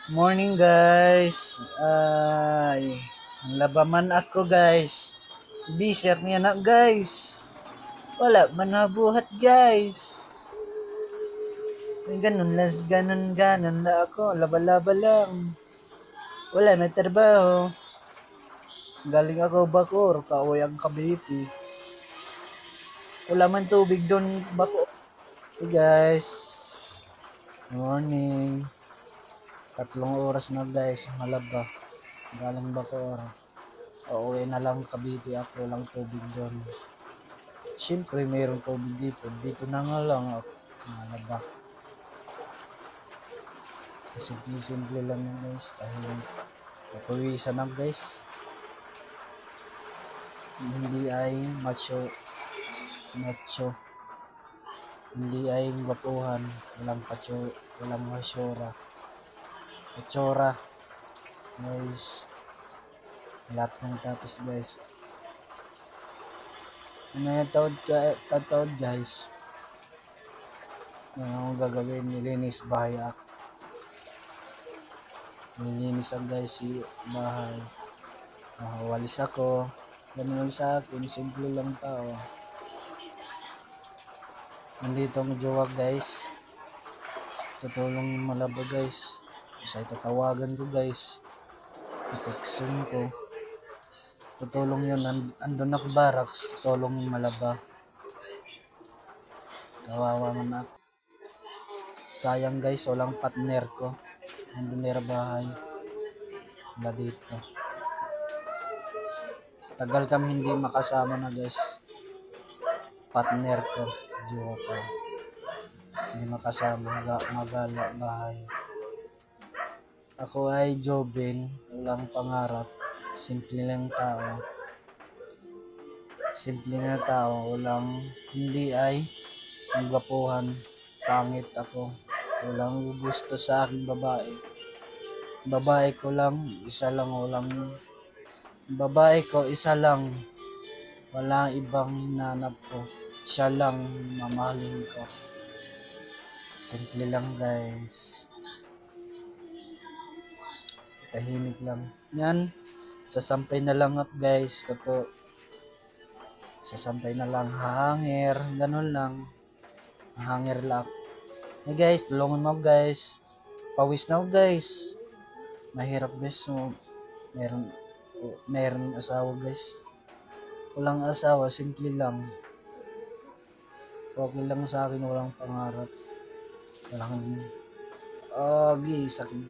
Morning guys. Ay, labaman ako guys. Biser niya na guys. Wala man nabuhat guys. Ay, ganun na ako. Laba-laba lang. Wala may trabaho. Galing ako Bacoor, kauwi ang Cavite. Wala man tubig doon Bacoor. Hey guys. Morning. 3 oras na guys, malaba. Galing Bacoor. Uuwi na lang Cavite ako, lang tubig doon. Siyempre, mayroong tubig dito. Dito na nga lang ako. Malaba. Simple-simple lang yun guys. Dahil papawisan na guys. Hindi ay macho. Macho. Hindi ay wapuhan. Walang kacho. Walang masyora. Kachora. Guys. Malapit ng tapos guys. Ano yung taod guys? Ano ang gagawin? Nilinis bahay ako. Nilinis ang guys si bahay. Walis ako. Ganun lang sa akin. Simple lang tao. Nandito ang jowa guys. Tutulong malaba guys. Kasi tatawagan ko guys. Texting ko. Tutulong yun. Andun ako barracks. Tutulong malaba. Kawawa man ako. Sayang guys. Walang partner ko. Andun nila bahay. Wala dito. Tagal kami hindi makasama na guys. Partner ko. Jowa ko. Hindi makasama. Magala bahay. Ako ay Jobin. Walang pangarap. Simple lang tao. Simple nga tao. Walang hindi ay gapuhan. Pangit ako. Walang gusto sa aking babae. Babae ko lang. Isa lang. Walang babae ko. Isa lang. Walang ibang hinanap ko. Siya lang mamahalin ko. Simple lang guys. Tahimik lang. Yan. Sasampay na lang up guys. Totoo. Sasampay na lang. Hahangir. Ganun lang. Hahangir lang. Hey guys. Tulungan mo guys. Pawis na ako guys. Mahirap guys. So, meron asawa guys. Walang asawa. Simple lang. Okay lang sa akin. Walang pangarap. Walang sakit.